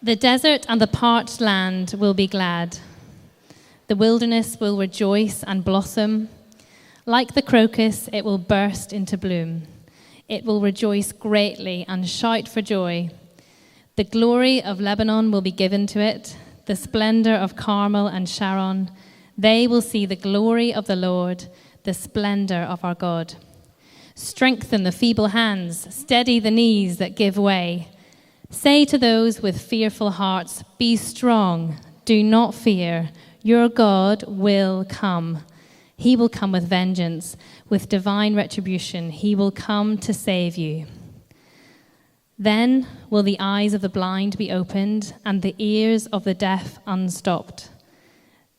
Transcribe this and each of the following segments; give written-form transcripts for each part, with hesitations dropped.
The desert and the parched land will be glad. The wilderness will rejoice and blossom. Like the crocus, it will burst into bloom. It will rejoice greatly and shout for joy. The glory of Lebanon will be given to it, the splendor of Carmel and Sharon. They will see the glory of the Lord, the splendor of our God. Strengthen the feeble hands, steady the knees that give way. Say to those with fearful hearts, be strong, do not fear. Your God will come. He will come with vengeance, with divine retribution. He will come to save you. Then will the eyes of the blind be opened and the ears of the deaf unstopped.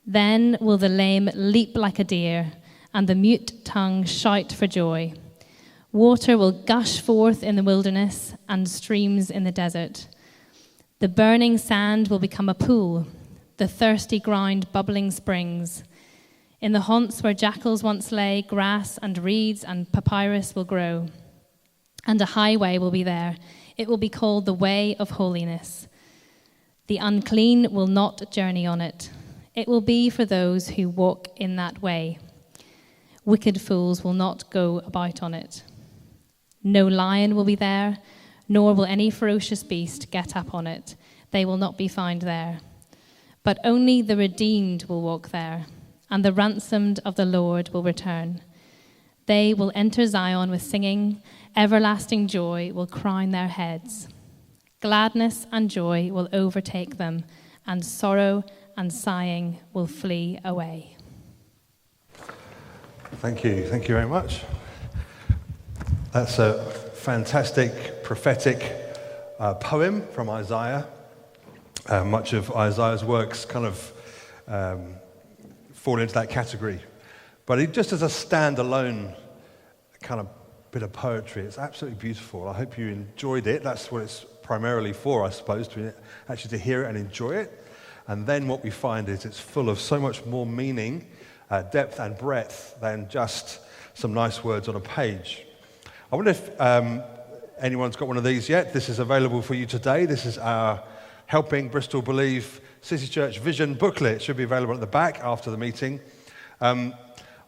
Then will the lame leap like a deer and the mute tongue shout for joy. Water will gush forth in the wilderness and streams in the desert. The burning sand will become a pool, the thirsty ground bubbling springs. In the haunts where jackals once lay, grass and reeds and papyrus will grow. And a highway will be there. It will be called the way of holiness. The unclean will not journey on it. It will be for those who walk in that way. Wicked fools will not go about on it. No lion will be there, nor will any ferocious beast get up on it. They will not be found there. But only the redeemed will walk there, and the ransomed of the Lord will return. They will enter Zion with singing. Everlasting joy will crown their heads. Gladness and joy will overtake them, and sorrow and sighing will flee away. Thank you very much. That's a fantastic prophetic poem from Isaiah. Much of Isaiah's works kind of fall into that category. But it just as a standalone kind of bit of poetry, it's absolutely beautiful. I hope you enjoyed it. That's what it's primarily for, I suppose, to hear it and enjoy it. And then what we find is it's full of so much more meaning, depth and breadth than just some nice words on a page. I wonder if anyone's got one of these yet. This is available for you today. This is our Helping Bristol Believe City Church Vision booklet. It should be available at the back after the meeting. On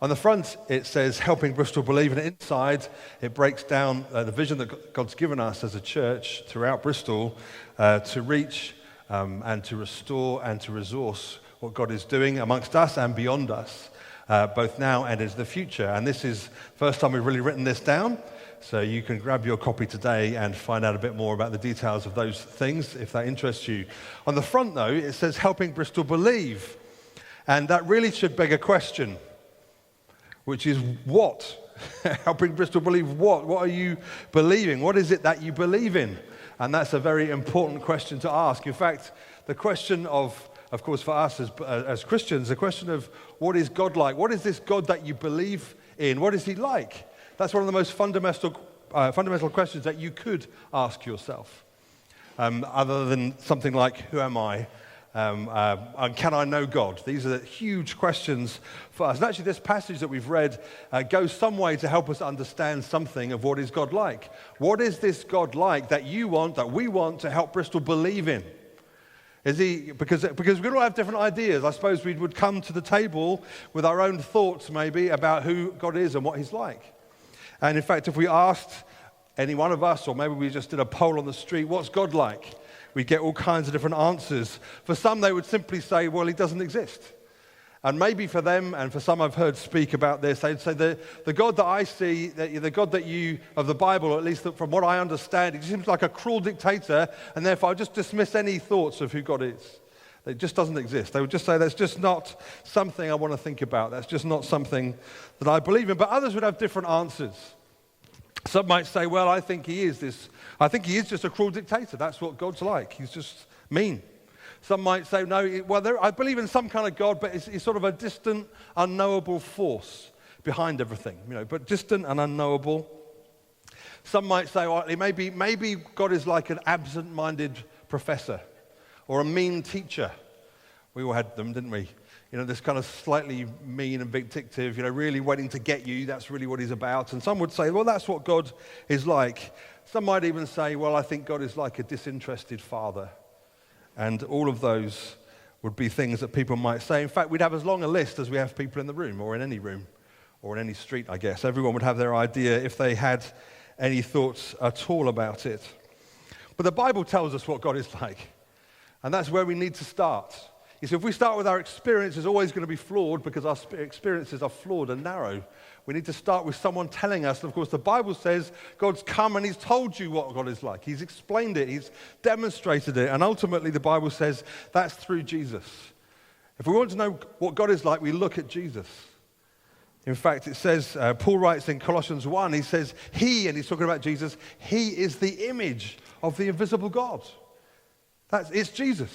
the front, it says Helping Bristol Believe, and inside, it breaks down the vision that God's given us as a church throughout Bristol to reach and to restore and to resource what God is doing amongst us and beyond us, both now and into the future. And this is the first time we've really written this down. So you can grab your copy today and find out a bit more about the details of those things if that interests you. On the front, though, it says Helping Bristol Believe. And that really should beg a question, which is what? Helping Bristol Believe what? What are you believing? What is it that you believe in? And that's a very important question to ask. In fact, the question of course, for us as Christians, the question of what is God like? What is this God that you believe in? What is he like? That's one of the most fundamental questions that you could ask yourself, other than something like, who am I? And can I know God? These are the huge questions for us. And actually, this passage that we've read goes some way to help us understand something of what is God like. What is this God like that we want to help Bristol believe in? Is he, because we all have different ideas. I suppose we would come to the table with our own thoughts maybe about who God is and what he's like. And in fact, if we asked any one of us, or maybe we just did a poll on the street, what's God like? We'd get all kinds of different answers. For some, they would simply say, well, he doesn't exist. And maybe for them, and for some I've heard speak about this, they'd say the God that I see, the God that you, of the Bible, or at least from what I understand, he seems like a cruel dictator, and therefore I just dismiss any thoughts of who God is. It just doesn't exist. They would just say, that's just not something I want to think about. That's just not something that I believe in. But others would have different answers. Some might say, well, I think he is just a cruel dictator. That's what God's like. He's just mean. Some might say, no, I believe in some kind of God, but it's sort of a distant, unknowable force behind everything, but distant and unknowable. Some might say, well, maybe God is like an absent-minded professor or a mean teacher. We all had them, didn't we? This kind of slightly mean and vindictive, really waiting to get you. That's really what he's about. And some would say, well, that's what God is like. Some might even say, well, I think God is like a disinterested father. And all of those would be things that people might say. In fact, we'd have as long a list as we have people in the room, or in any room, or in any street, I guess. Everyone would have their idea if they had any thoughts at all about it. But the Bible tells us what God is like, and that's where we need to start. You see, if we start with our experience, it's always going to be flawed because our experiences are flawed and narrow. We need to start with someone telling us. And of course, the Bible says God's come and he's told you what God is like. He's explained it. He's demonstrated it. And ultimately, the Bible says that's through Jesus. If we want to know what God is like, we look at Jesus. In fact, it says, Paul writes in Colossians 1, he says, and he's talking about Jesus, he is the image of the invisible God. It's Jesus.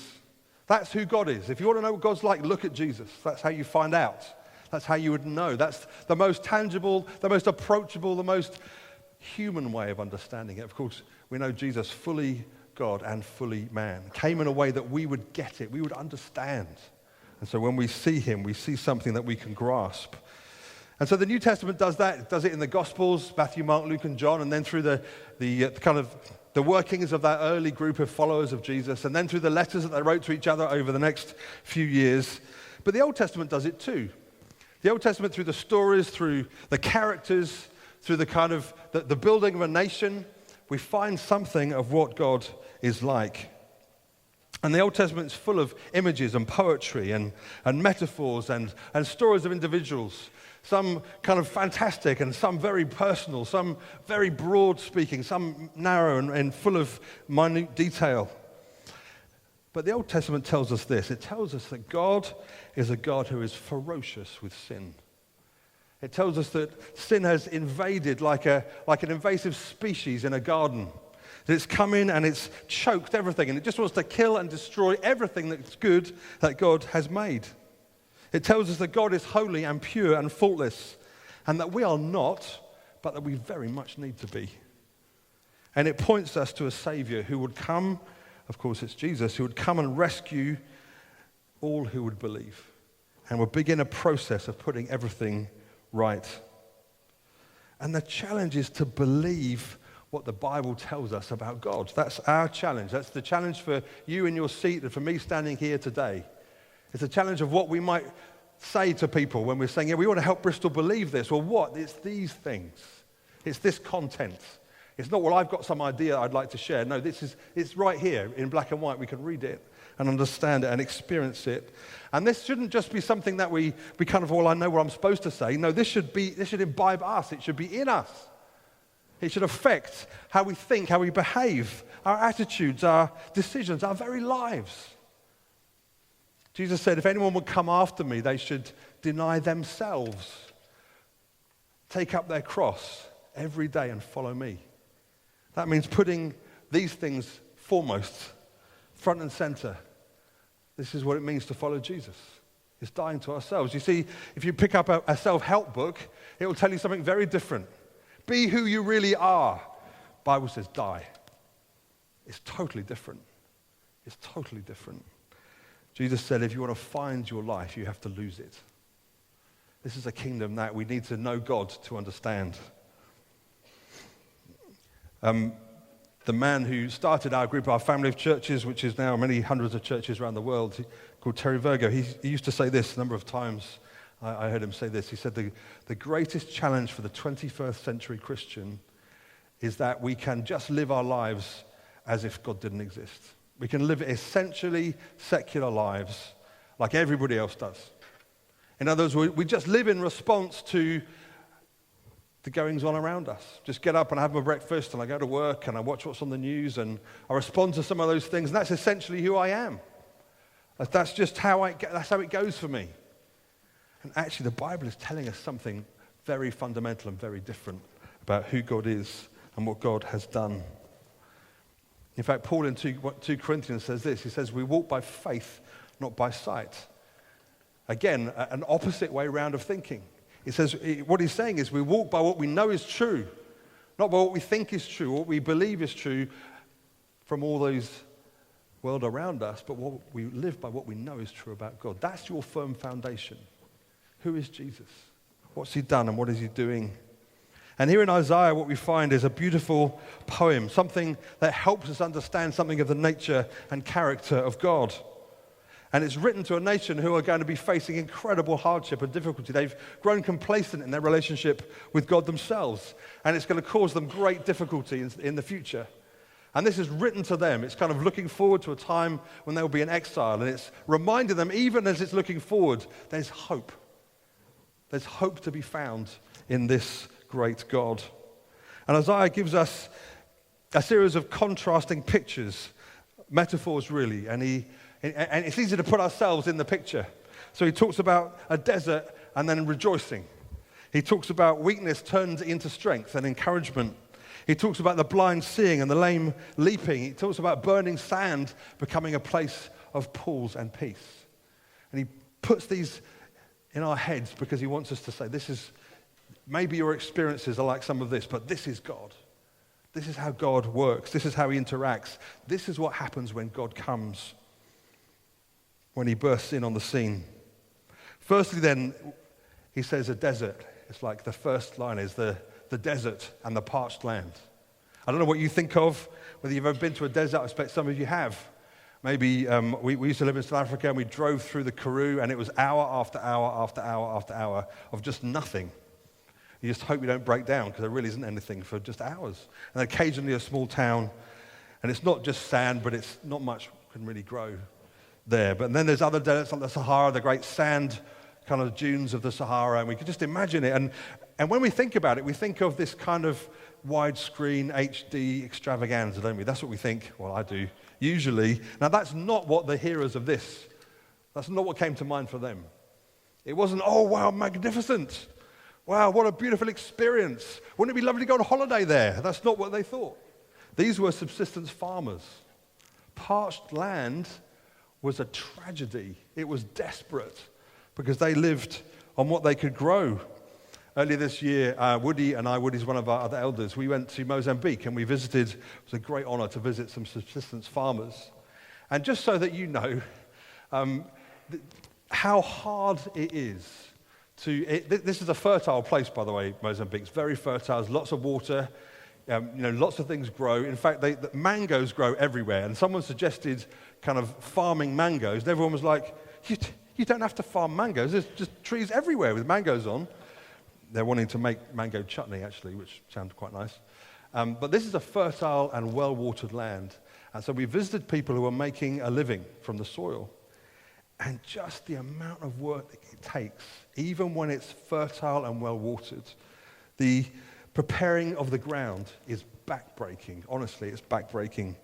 That's who God is. If you want to know what God's like, look at Jesus. That's how you find out. That's how you would know. That's the most tangible, the most approachable, the most human way of understanding it. Of course, we know Jesus, fully God and fully man, came in a way that we would get it, we would understand. And so when we see him, we see something that we can grasp. And so the New Testament does that. It does it in the Gospels, Matthew, Mark, Luke, and John, and then through the workings of that early group of followers of Jesus, and then through the letters that they wrote to each other over the next few years. But the Old Testament does it too. The Old Testament, through the stories, through the characters, through the building of a nation, we find something of what God is like. And the Old Testament is full of images and poetry and metaphors and stories of individuals. Some kind of fantastic and some very personal, some very broad speaking, some narrow and full of minute detail. But the Old Testament tells us this. It tells us that God is a God who is ferocious with sin. It tells us that sin has invaded like an invasive species in a garden. That it's come in and it's choked everything, and it just wants to kill and destroy everything that's good that God has made. It tells us that God is holy and pure and faultless, and that we are not, but that we very much need to be. And it points us to a Savior who would come, of course it's Jesus, who would come and rescue all who would believe, and would begin a process of putting everything right. And the challenge is to believe what the Bible tells us about God. That's our challenge. That's the challenge for you in your seat and for me standing here today. It's a challenge of what we might say to people when we're saying, yeah, we want to help Bristol believe this. Well, what? It's these things. It's this content. It's not, well, I've got some idea I'd like to share. No, it's right here in black and white. We can read it and understand it and experience it. And this shouldn't just be something that we kind of, well, I know what I'm supposed to say. No, this should imbibe us. It should be in us. It should affect how we think, how we behave, our attitudes, our decisions, our very lives. Jesus said, if anyone would come after me, they should deny themselves, take up their cross every day and follow me. That means putting these things foremost, front and center. This is what it means to follow Jesus. It's dying to ourselves. You see, if you pick up a self-help book, it will tell you something very different. Be who you really are. The Bible says die. It's totally different. It's totally different. Jesus said, if you want to find your life, you have to lose it. This is a kingdom that we need to know God to understand. The man who started our group, our family of churches, which is now many hundreds of churches around the world, called Terry Virgo, he used to say this a number of times. I heard him say this. He said, the greatest challenge for the 21st century Christian is that we can just live our lives as if God didn't exist. We can live essentially secular lives like everybody else does. In other words, we just live in response to the goings on around us. Just get up and have my breakfast, and I go to work, and I watch what's on the news, and I respond to some of those things, and that's essentially who I am. That's just how it goes for me. And actually, the Bible is telling us something very fundamental and very different about who God is and what God has done. In fact, Paul in 2 Corinthians says this. He says, we walk by faith, not by sight. Again, an opposite way round of thinking. He says, what he's saying is we walk by what we know is true, not by what we think is true, what we believe is true from all those world around us, but we live by what we know is true about God. That's your firm foundation. Who is Jesus? What's he done and what is he doing? And here in Isaiah, what we find is a beautiful poem, something that helps us understand something of the nature and character of God. And it's written to a nation who are going to be facing incredible hardship and difficulty. They've grown complacent in their relationship with God themselves, and it's going to cause them great difficulty in the future. And this is written to them. It's kind of looking forward to a time when they will be in exile, and it's reminding them, even as it's looking forward, there's hope. There's hope to be found in this great God. And Isaiah gives us a series of contrasting pictures, metaphors really, and it's easy to put ourselves in the picture. So he talks about a desert and then rejoicing. He talks about weakness turned into strength and encouragement. He talks about the blind seeing and the lame leaping. He talks about burning sand becoming a place of pools and peace. And he puts these in our heads because he wants us to say, this is, maybe your experiences are like some of this, but this is God. This is how God works. This is how he interacts. This is what happens when God comes, when he bursts in on the scene. Firstly then, he says a desert. It's like the first line is the desert and the parched land. I don't know what you think of, whether you've ever been to a desert. I expect some of you have. Maybe we used to live in South Africa and we drove through the Karoo and it was hour after hour after hour after hour of just nothing. You just hope you don't break down because there really isn't anything for just hours. And occasionally a small town, and it's not just sand, but it's not much can really grow there. But then there's other deserts like the Sahara, the great sand kind of dunes of the Sahara, and we can just imagine it. And when we think about it, we think of this kind of widescreen HD extravaganza, don't we? That's what we think. Well, I do, usually. Now, that's not what the hearers of this, that's not what came to mind for them. It wasn't, oh, wow, magnificent. Wow, what a beautiful experience. Wouldn't it be lovely to go on holiday there? That's not what they thought. These were subsistence farmers. Parched land was a tragedy. It was desperate because they lived on what they could grow. Earlier this year, Woody's one of our other elders, we went to Mozambique and we visited. It was a great honor to visit some subsistence farmers. And just so that you know how hard it is this is a fertile place, by the way, Mozambique. It's very fertile. There's lots of water. Lots of things grow. In fact, the mangoes grow everywhere. And someone suggested kind of farming mangoes. And everyone was like, you don't have to farm mangoes. There's just trees everywhere with mangoes on. They're wanting to make mango chutney, actually, which sounds quite nice. But this is a fertile and well-watered land. And so we visited people who are making a living from the soil. And just the amount of work that it takes, even when it's fertile and well-watered, the preparing of the ground is backbreaking. Honestly, it's backbreaking.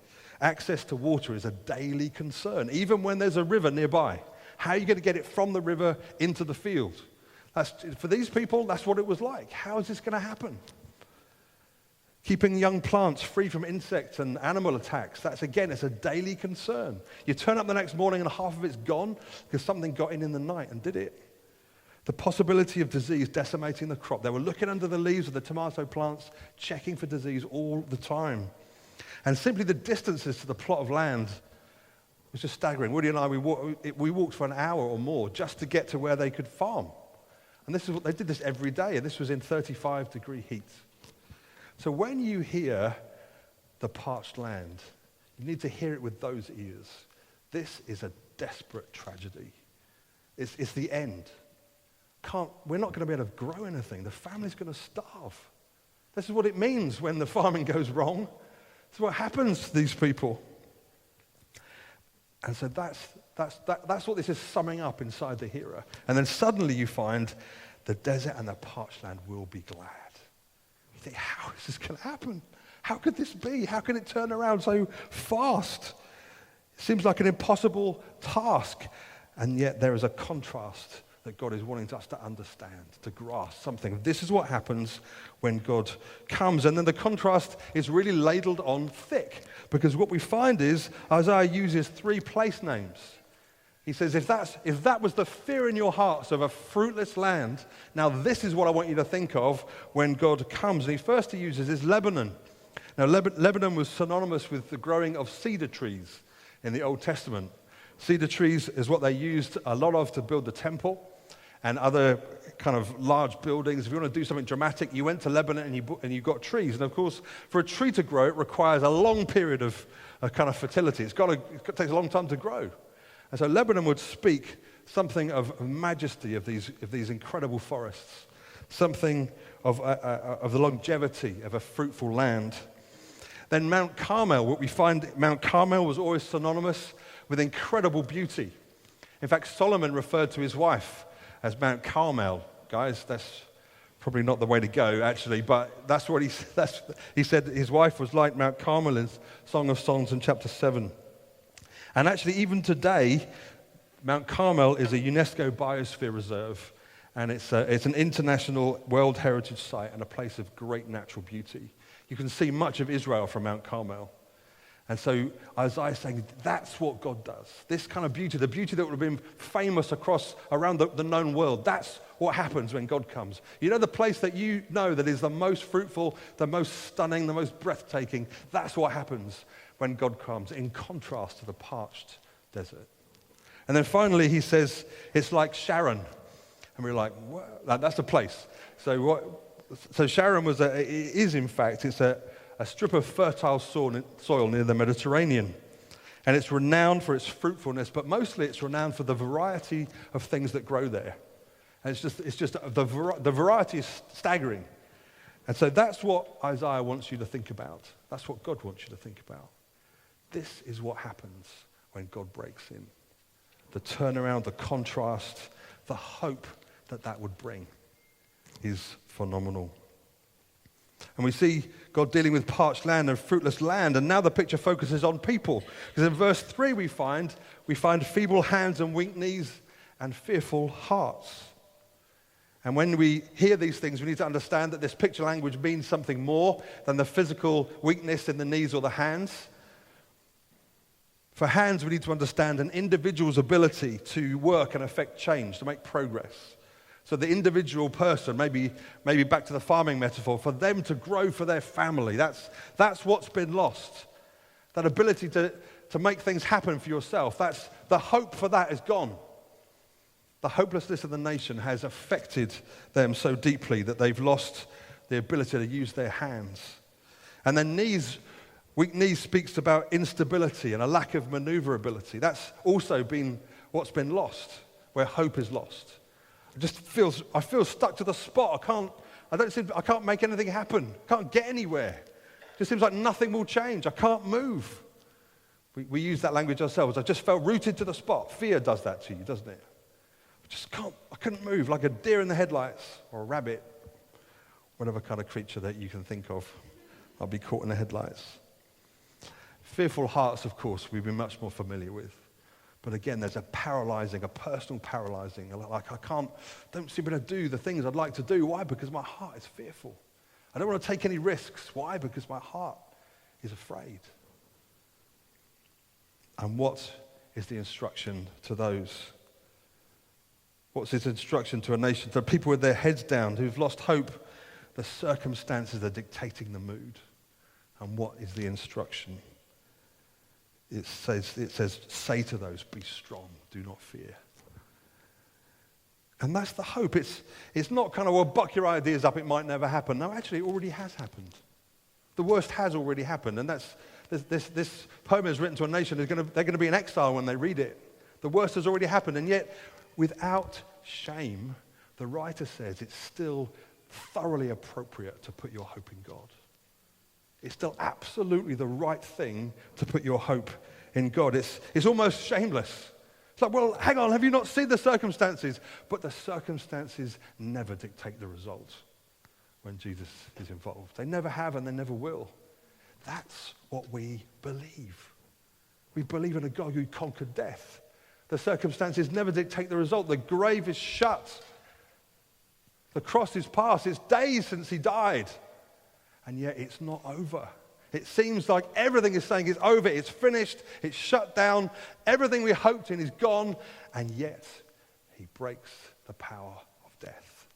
Access to water is a daily concern, even when there's a river nearby. How are you going to get it from the river into the field? For these people, that's what it was like. How is this going to happen? Keeping young plants free from insects and animal attacks, it's a daily concern. You turn up the next morning and half of it's gone because something got in the night and did it. The possibility of disease decimating the crop. They were looking under the leaves of the tomato plants, checking for disease all the time. And simply the distances to the plot of land was just staggering. Woody and I, we walked for an hour or more just to get to where they could farm. And they did this every day, and this was in 35-degree heat. So when you hear the parched land, you need to hear it with those ears. This is a desperate tragedy. It's the end. We're not going to be able to grow anything. The family's going to starve. This is what it means when the farming goes wrong. This is what happens to these people. And so that's what this is summing up inside the hearer. And then suddenly you find the desert and the parched land will be glad. You think, how is this going to happen? How could this be? How can it turn around so fast? It seems like an impossible task. And yet there is a contrast that God is wanting us to understand, to grasp something. This is what happens when God comes. And then the contrast is really ladled on thick, because what we find is Isaiah uses 3 place names. He says, if that was the fear in your hearts of a fruitless land, now this is what I want you to think of when God comes. And he uses Lebanon. Now, Lebanon was synonymous with the growing of cedar trees in the Old Testament. Cedar trees is what they used a lot of to build the temple. and other kind of large buildings. If you want to do something dramatic, you went to Lebanon and you got trees. And of course, for a tree to grow, it requires a long period of kind of fertility. It takes a long time to grow. And so Lebanon would speak something of majesty of these incredible forests, something of the longevity of a fruitful land. Then Mount Carmel, what we find, Mount Carmel was always synonymous with incredible beauty. In fact, Solomon referred to his wife as Mount Carmel. Guys, that's probably not the way to go, actually, but that's what he said his wife was like Mount Carmel in Song of Songs in chapter 7. And actually, even today, Mount Carmel is a UNESCO Biosphere Reserve, and it's an international World Heritage Site and a place of great natural beauty. You can see much of Israel from Mount Carmel. And so Isaiah is saying, that's what God does. This kind of beauty, the beauty that would have been famous around the known world, that's what happens when God comes. You know the place that you know that is the most fruitful, the most stunning, the most breathtaking, that's what happens when God comes, in contrast to the parched desert. And then finally he says, it's like Sharon. And we're like, what? That's a place. So Sharon it's a strip of fertile soil near the Mediterranean. And it's renowned for its fruitfulness, but mostly it's renowned for the variety of things that grow there. And the variety is staggering. And so that's what Isaiah wants you to think about. That's what God wants you to think about. This is what happens when God breaks in. The turnaround, the contrast, the hope that would bring is phenomenal. And we see God dealing with parched land and fruitless land, and now the picture focuses on people. Because in verse 3 we find feeble hands and weak knees and fearful hearts. And when we hear these things, we need to understand that this picture language means something more than the physical weakness in the knees or the hands. For hands, we need to understand an individual's ability to work and affect change, to make progress. So the individual person, maybe back to the farming metaphor, for them to grow for their family, that's what's been lost. That ability to make things happen for yourself, the hope for that is gone. The hopelessness of the nation has affected them so deeply that they've lost the ability to use their hands. And then weak knees speaks about instability and a lack of maneuverability. That's also been what's been lost, where hope is lost. I feel stuck to the spot. I can't make anything happen. Can't get anywhere. It just seems like nothing will change. I can't move. We use that language ourselves. I just felt rooted to the spot. Fear does that to you, doesn't it? I couldn't move, like a deer in the headlights or a rabbit, whatever kind of creature that you can think of. I'll be caught in the headlights. Fearful hearts, of course, we've been much more familiar with. But again, there's a personal paralyzing. Like don't seem to do the things I'd like to do. Why? Because my heart is fearful. I don't want to take any risks. Why? Because my heart is afraid. And what is the instruction to those? What's his instruction to a nation, to people with their heads down, who've lost hope? The circumstances are dictating the mood. And what is the instruction? It says, say to those, be strong, do not fear. And that's the hope. It's not kind of, well, buck your ideas up, it might never happen. No, actually, it already has happened. The worst has already happened. And this poem is written to a nation, they're going to be in exile when they read it. The worst has already happened. And yet, without shame, the writer says it's still thoroughly appropriate to put your hope in God. It's still absolutely the right thing to put your hope in God. It's almost shameless. It's like, well, hang on, have you not seen the circumstances? But the circumstances never dictate the result when Jesus is involved. They never have and they never will. That's what we believe. We believe in a God who conquered death. The circumstances never dictate the result. The grave is shut. The cross is past. It's days since he died. And yet it's not over. It seems like everything is saying it's over, it's finished, it's shut down, everything we hoped in is gone, and yet he breaks the power of death.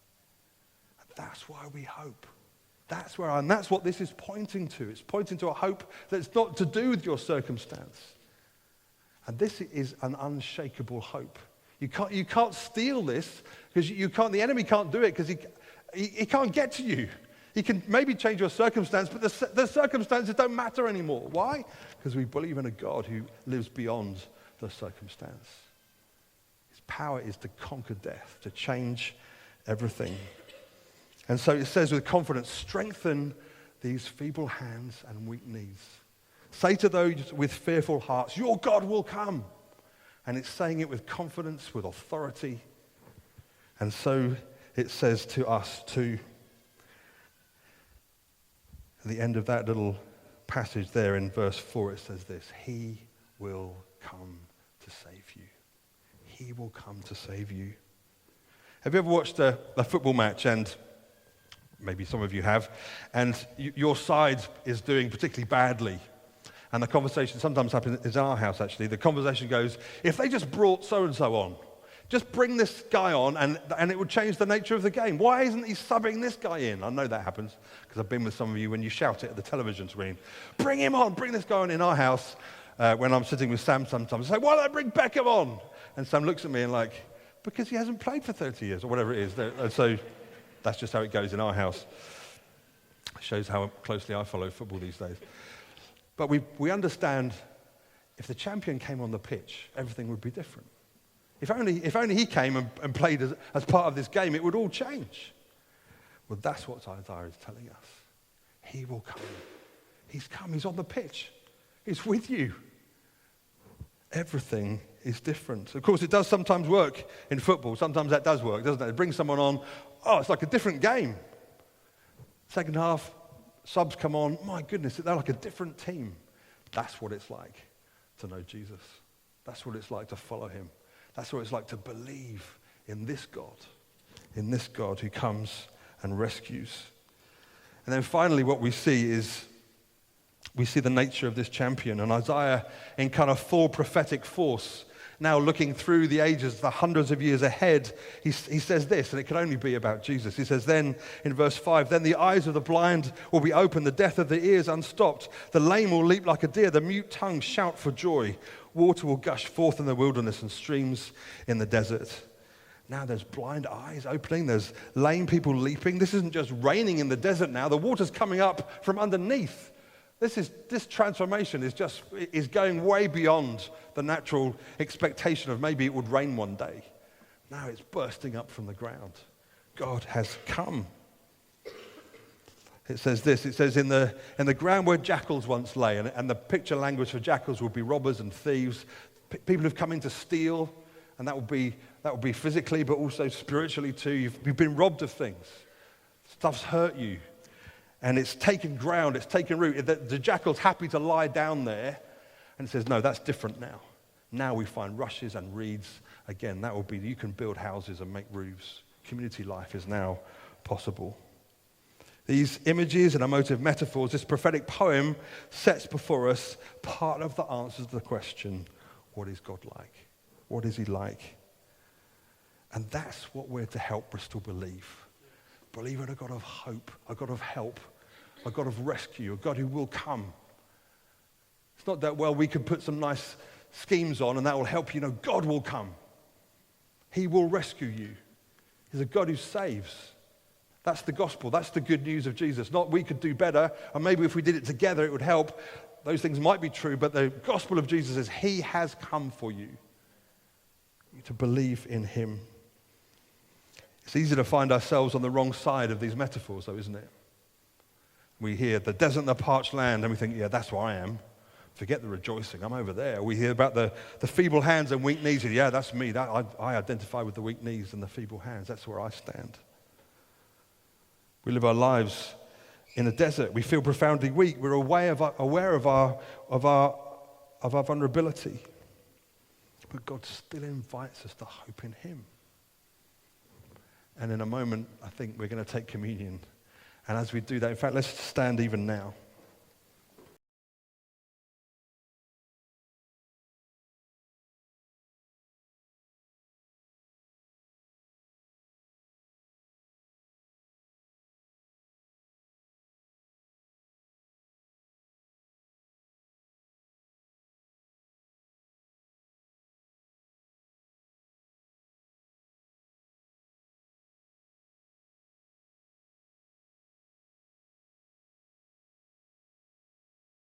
And that's why we hope. That's what this is pointing to. It's pointing to a hope that's not to do with your circumstance. And this is an unshakable hope. You can't steal this because the enemy can't do it because he can't get to you. He can maybe change your circumstance, but the circumstances don't matter anymore. Why? Because we believe in a God who lives beyond the circumstance. His power is to conquer death, to change everything. And so it says with confidence, strengthen these feeble hands and weak knees. Say to those with fearful hearts, your God will come. And it's saying it with confidence, with authority. And so it says to us too. At the end of that little passage there in verse 4, it says this: He will come to save you. He will come to save you. Have you ever watched a football match, and maybe some of you have, and your side is doing particularly badly, and the conversation sometimes happens, is in our house actually, the conversation goes, if they just brought so-and-so on, just bring this guy on and it would change the nature of the game. Why isn't he subbing this guy in? I know that happens because I've been with some of you when you shout it at the television screen. Bring him on, bring this guy on. In our house, when I'm sitting with Sam sometimes, I say, why don't I bring Beckham on? And Sam looks at me and like, because he hasn't played for 30 years or whatever it is. And so that's just how it goes in our house. It shows how closely I follow football these days. But we understand if the champion came on the pitch, everything would be different. If only he came and played as part of this game, it would all change. Well, that's what Isaiah is telling us. He will come. He's come. He's on the pitch. He's with you. Everything is different. Of course, it does sometimes work in football. Sometimes that does work, doesn't it? It brings someone on. Oh, it's like a different game. Second half, subs come on. My goodness, they're like a different team. That's what it's like to know Jesus. That's what it's like to follow him. That's what it's like to believe in this God who comes and rescues. And then finally what we see is, we see the nature of this champion. And Isaiah, in kind of full prophetic force, now looking through the ages, the hundreds of years ahead, he says this, and it can only be about Jesus. He says then, in verse 5, then the eyes of the blind will be opened, the deaf of the ears unstopped, the lame will leap like a deer, the mute tongue shout for joy. Water will gush forth in the wilderness and streams in the desert. Now there's blind eyes opening, there's lame people leaping. This isn't just raining in the desert now, the water's coming up from underneath. This transformation is going way beyond the natural expectation of maybe it would rain one day. Now it's bursting up from the ground. God has come. It says this, it says in the ground where jackals once lay, and the picture language for jackals would be robbers and thieves, people who've come in to steal, and that would be physically but also spiritually too. You've been robbed of things. Stuff's hurt you. And it's taken ground, it's taken root. The jackal's happy to lie down there. And it says, no, that's different now. Now we find rushes and reeds. Again, that will be, you can build houses and make roofs. Community life is now possible. These images and emotive metaphors, this prophetic poem sets before us part of the answers to the question, what is God like? What is he like? And that's what we're to help Bristol believe. Believe in a God of hope, a God of help, a God of rescue, a God who will come. It's not that, well, we can put some nice schemes on and that will help you. No, God will come. He will rescue you. He's a God who saves. That's the gospel. That's the good news of Jesus. Not we could do better, and maybe if we did it together it would help. Those things might be true, but the gospel of Jesus is he has come for you. You need to believe in him. It's easy to find ourselves on the wrong side of these metaphors, though, isn't it? We hear the desert and the parched land, and we think, yeah, that's where I am. Forget the rejoicing, I'm over there. We hear about the feeble hands and weak knees, and yeah, that's me. I identify with the weak knees and the feeble hands. That's where I stand. We live our lives in a desert. We feel profoundly weak. We're aware of our vulnerability. But God still invites us to hope in him. And in a moment, I think we're going to take communion. And as we do that, in fact, let's stand even now.